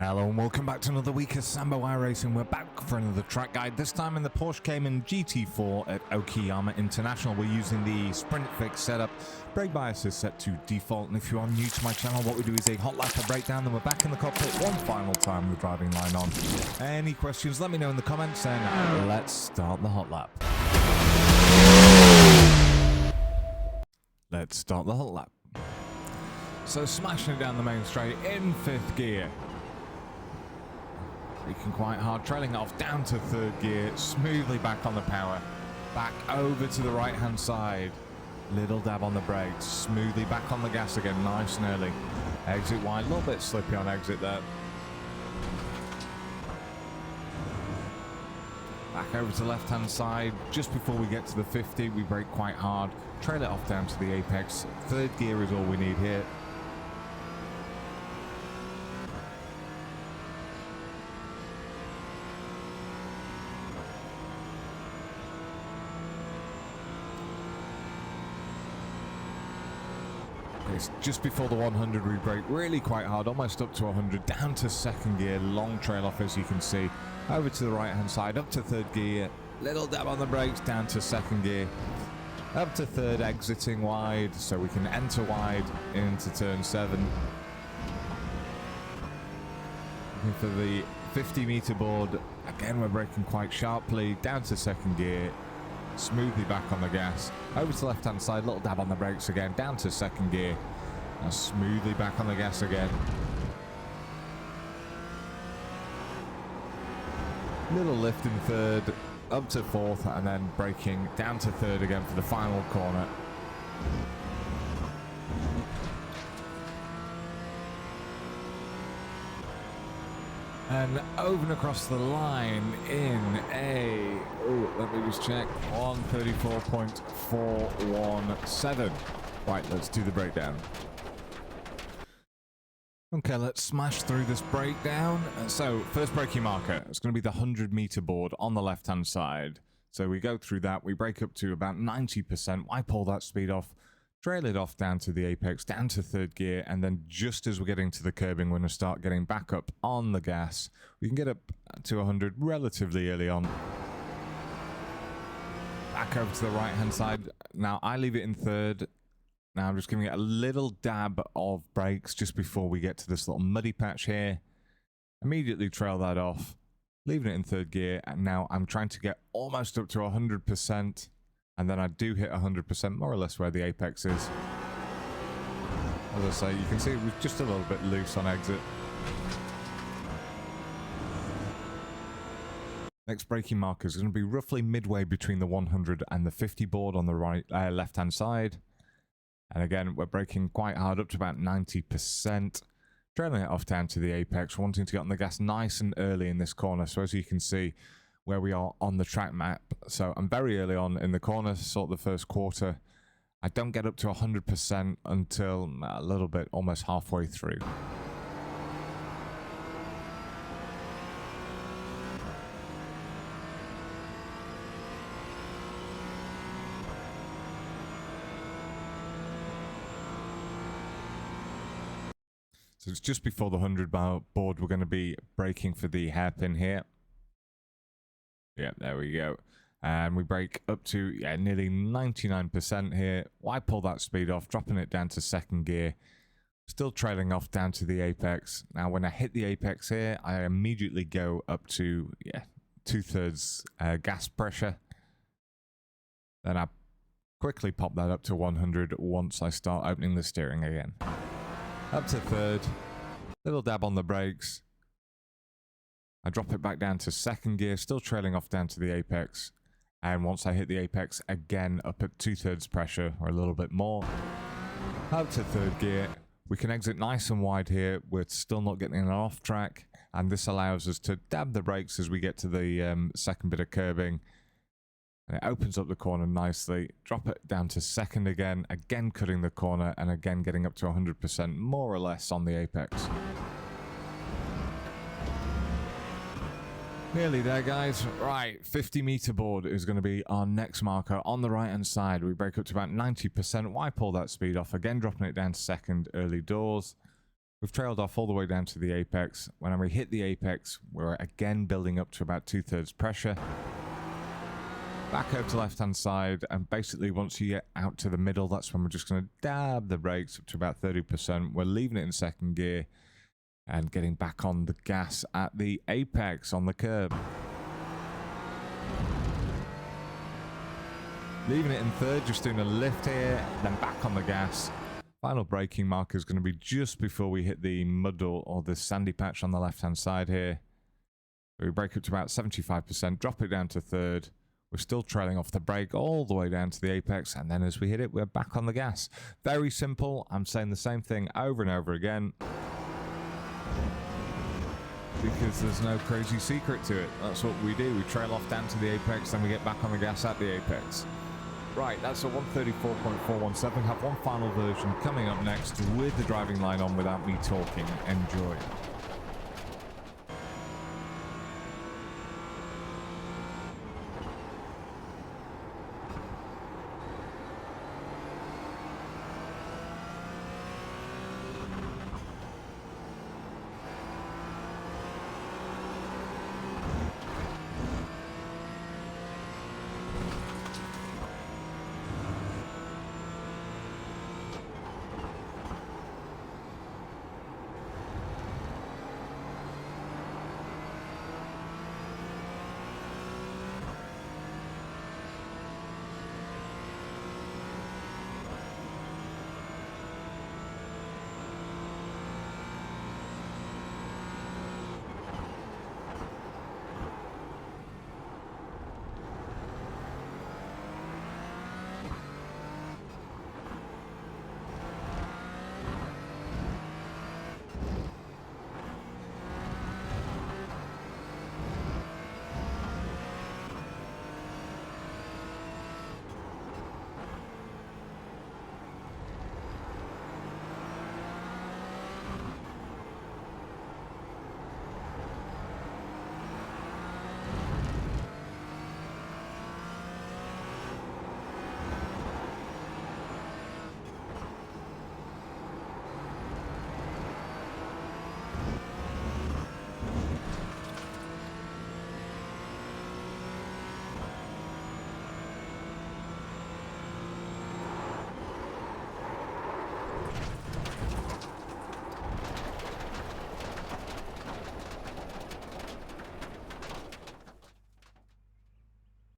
Hello and welcome back to another week of Sambo iRacing. We're back for another track guide, this time in the Porsche Cayman GT4 at Okayama International. We're using the sprint fix setup. Brake bias is set to default, and if you are new to my channel, what we do is a hot lap, a breakdown, then we're back in the cockpit one final time with the driving line on. Any questions, let me know in the comments, and let's start the hot lap. Let's start the hot lap. So smashing it down the main straight in 5th gear. Braking quite hard, trailing off down to 3rd gear, smoothly back on the power, back over to the right hand side, little dab on the brakes, smoothly back on the gas again, nice and early, exit wide, a little bit slippy on exit there, back over to the left hand side, just before we get to the 50 we brake quite hard, trail it off down to the apex, 3rd gear is all we need here. It's just before the 100 we brake really quite hard, almost up to 100, down to 2nd gear, long trail off as you can see, over to the right hand side, up to 3rd gear, little dab on the brakes, down to 2nd gear, up to 3rd, exiting wide so we can enter wide into turn 7. Looking for the 50 meter board, again we're braking quite sharply, down to 2nd gear, smoothly back on the gas, over to the left hand side, little dab on the brakes again, down to 2nd gear, and smoothly back on the gas again, little lift in 3rd, up to 4th, and then braking down to 3rd again for the final corner. And over and across the line in a, let me just check, 134.417. Right, let's do the breakdown. Okay, let's smash through this breakdown. So, first braking marker, it's going to be the 100 meter board on the left hand side. So we go through that, we brake up to about 90%, wipe all that speed off, trail it off down to the apex, down to 3rd gear, and then just as we're getting to the curbing, we're going to start getting back up on the gas. We can get up to 100 relatively early on. Back over to the right hand side. Now I leave it in 3rd. Now I'm just giving it a little dab of brakes just before we get to this little muddy patch here. Immediately trail that off, leaving it in 3rd gear, and now I'm trying to get almost up to 100%. And then I do hit 100%, more or less where the apex is. As I say, you can see it was just a little bit loose on exit. Next braking marker is going to be roughly midway between the 100 and the 50 board on the right, left-hand side. And again, we're braking quite hard up to about 90%. Trailing it off down to the apex, wanting to get on the gas nice and early in this corner. So as you can see, where we are on the track map, so I'm very early on in the corner, sort of the first quarter. I don't get up to 100% until a little bit, almost halfway through. So it's just before the 100 board, we're going to be braking for the hairpin here. Yeah, there we go. And we brake up to nearly 99% here. Why pull that speed off, dropping it down to 2nd gear. Still trailing off down to the apex. Now when I hit the apex here, I immediately go up to 2/3 gas pressure. Then I quickly pop that up to 100 once I start opening the steering again. Up to 3rd, little dab on the brakes. I drop it back down to 2nd gear, still trailing off down to the apex. And once I hit the apex, again up at 2/3 pressure, or a little bit more. Up to 3rd gear. We can exit nice and wide here. We're still not getting an off track. And this allows us to dab the brakes as we get to the second bit of curbing. And it opens up the corner nicely. Drop it down to 2nd again cutting the corner, and again getting up to 100% more or less on the apex. Nearly there, guys. Right, 50 meter board is going to be our next marker on the right hand side. We brake up to about 90%. Why pull that speed off? Again, dropping it down to 2nd, early doors. We've trailed off all the way down to the apex. When we hit the apex, we're again building up to about 2/3 pressure. Back over to the left-hand side, and basically once you get out to the middle, that's when we're just going to dab the brakes up to about 30%. We're leaving it in second gear and getting back on the gas at the apex on the curb. Leaving it in third, just doing a lift here, then back on the gas. Final braking marker is going to be just before we hit the mud or the sandy patch on the left-hand side here. So we brake up to about 75%, drop it down to third. We're still trailing off the brake all the way down to the apex, and then as we hit it, we're back on the gas. Very simple. I'm saying the same thing over and over again because there's no crazy secret to it. That's what we do. We trail off down to the apex, then we get back on the gas at the apex. Right, that's a 134.417. Have one final version coming up next with the driving line on without me talking. Enjoy.